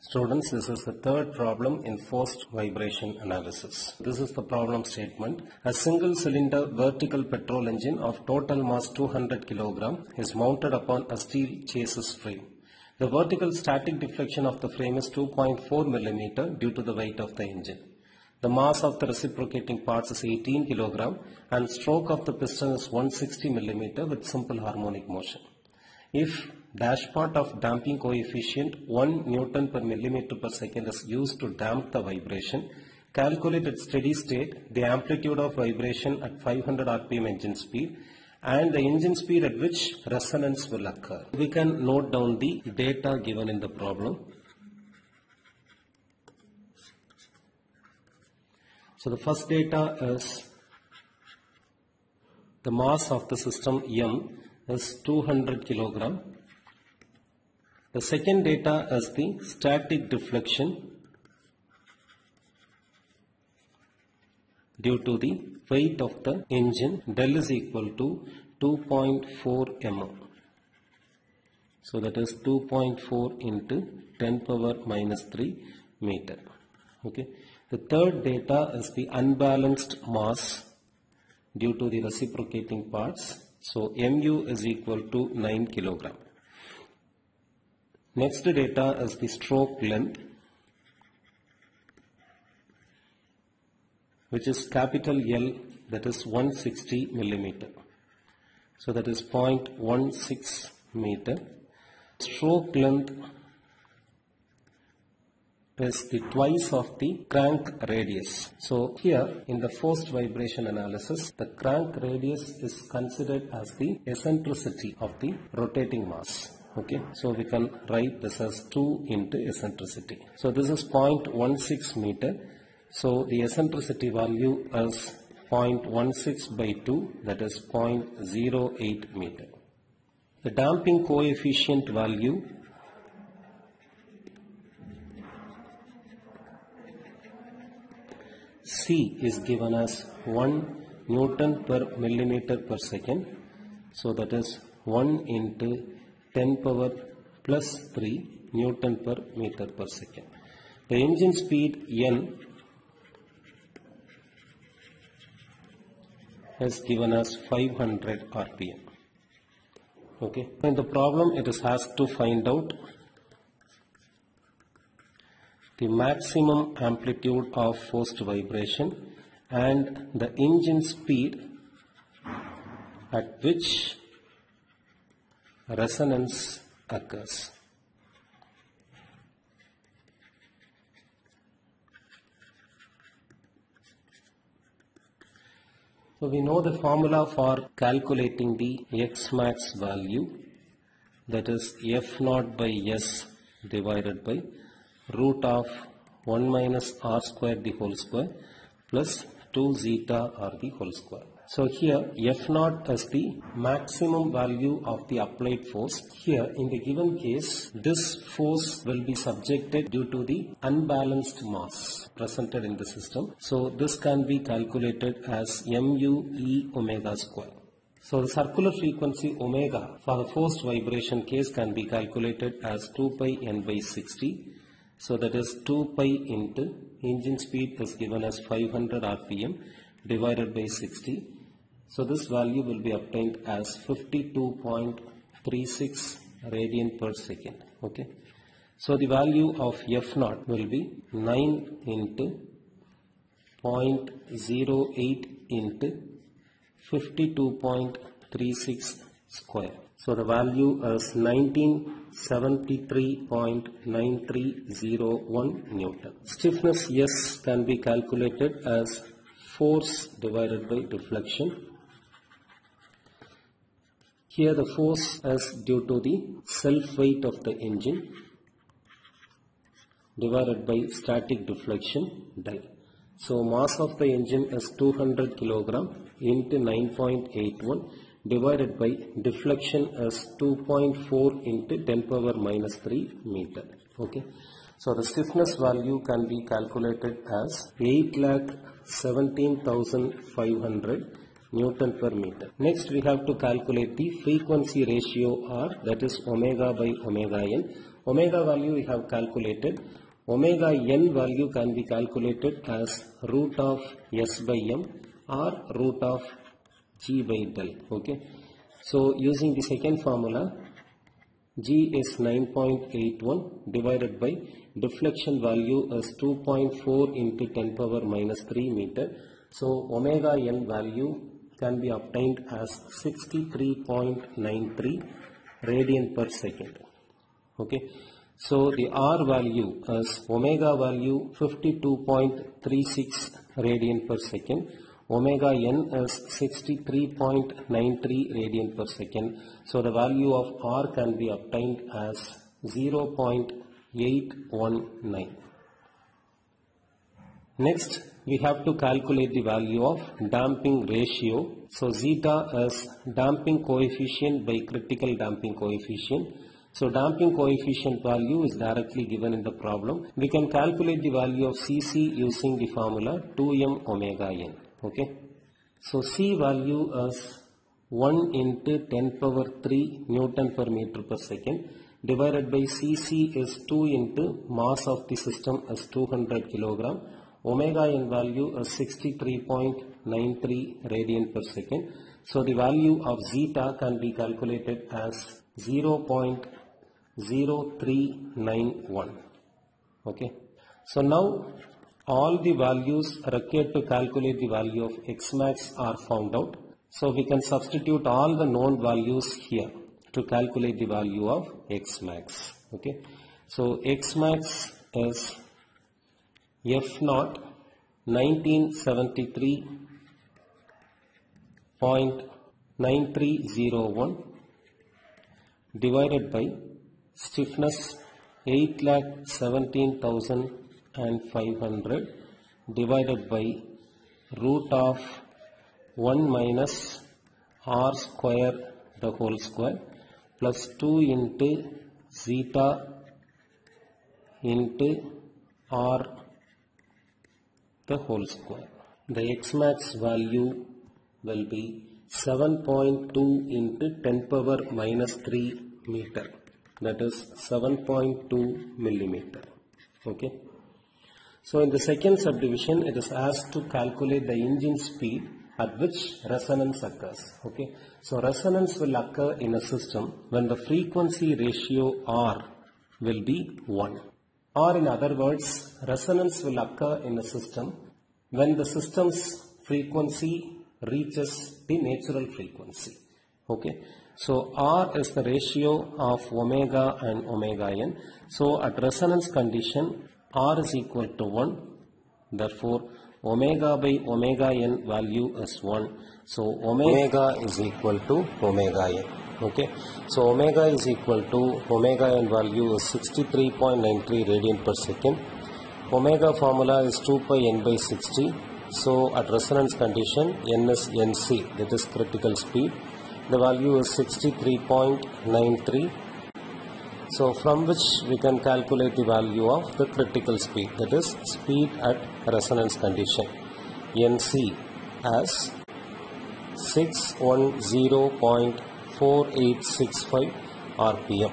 Students, this is the third problem in forced vibration analysis. This is the problem statement. A single cylinder vertical petrol engine of total mass 200 kg is mounted upon a steel chassis frame. The vertical static deflection of the frame is 2.4 mm due to the weight of the engine. The mass of the reciprocating parts is 18 kg and stroke of the piston is 160 mm with simple harmonic motion. If dash part of damping coefficient 1 Newton per millimeter per second is used to damp the vibration, calculate at steady state the amplitude of vibration at 500 rpm engine speed and the engine speed at which resonance will occur. We can note down the data given in the problem. So the first data is the mass of the system M is 200 kg. The second data is the static deflection due to the weight of the engine. Del is equal to 2.4 mm. So that is 2.4 into 10 power minus 3 meter. Okay. The third data is the unbalanced mass due to the reciprocating parts. So mu is equal to 9 kg. Next data is the stroke length, which is capital L, that is 160 mm. So that is 0.16 meter. Stroke length is the twice of the crank radius. So here in the forced vibration analysis, the crank radius is considered as the eccentricity of the rotating mass. Okay, so we can write this as 2 into eccentricity. So this is 0.16 meter. So the eccentricity value is 0.16 by 2, that is 0.08 meter. The damping coefficient value C is given as 1 Newton per millimeter per second. So that is 1 into 10 power plus 3 Newton per meter per second. The engine speed N is given as 500 rpm. Okay. In the problem it is asked to find out the maximum amplitude of forced vibration and the engine speed at which resonance occurs. So we know the formula for calculating the X max value, that is F naught by S divided by root of 1 minus R square the whole square plus 2 zeta R the whole square. So here F naught is the maximum value of the applied force. Here in the given case, this force will be subjected due to the unbalanced mass presented in the system. So this can be calculated as mu e omega square. So the circular frequency omega for the forced vibration case can be calculated as 2 pi n by 60. So that is 2 pi into engine speed is given as 500 rpm divided by 60. So this value will be obtained as 52.36 radian per second. Okay. So the value of F naught will be 9 into 0.08 into 52.36 square. So the value is 1973.9301 Newton. Stiffness S can be calculated as force divided by deflection. Here the force is due to the self weight of the engine divided by static deflection del. So mass of the engine is 200 kg into 9.81 divided by deflection is 2.4 into 10 power minus 3 meter. Okay. So the stiffness value can be calculated as 8,17,500 Newton per meter. Next we have to calculate the frequency ratio R, that is omega by omega n. Omega value we have calculated. Omega n value can be calculated as root of S by M or root of G by del. Okay. So using the second formula, G is 9.81 divided by deflection value is 2.4 into 10 power minus 3 meter. So omega n value can be obtained as 63.93 radian per second. Okay. So the R value is omega value 52.36 radian per second. Omega n is 63.93 radian per second. So the value of R can be obtained as 0.819. Next, we have to calculate the value of damping ratio. So zeta is damping coefficient by critical damping coefficient. So damping coefficient value is directly given in the problem. We can calculate the value of Cc using the formula 2m omega n. Okay. So C value is 1 into 10 power 3 Newton per meter per second divided by Cc is 2 into mass of the system is 200 kilogram. Omega n value is 63.93 radian per second. So the value of zeta can be calculated as 0.0391. Okay. So now all the values required to calculate the value of X max are found out. So we can substitute all the known values here to calculate the value of X max. Okay. So X max is F0 1973.9301 divided by stiffness 8,17,500 divided by root of 1 minus R square the whole square plus 2 into zeta into R the whole square. The X max value will be 7.2 into 10 power minus 3 meter, that is 7.2 millimeter. Okay. So in the second subdivision, it is asked to calculate the engine speed at which resonance occurs. Okay. So resonance will occur in a system when the frequency ratio R will be 1. Or in other words, resonance will occur in a system when the system's frequency reaches the natural frequency. Okay. So R is the ratio of omega and omega n. So at resonance condition, R is equal to 1. Therefore, omega by omega n value is 1. So omega is equal to omega n. Okay. So omega is equal to omega n value is 63.93 radian per second. Omega formula is 2 pi n by 60. So at resonance condition, n is nc, that is critical speed. The value is 63.93. So from which we can calculate the value of the critical speed, that is speed at resonance condition. nc as 610.4865 rpm.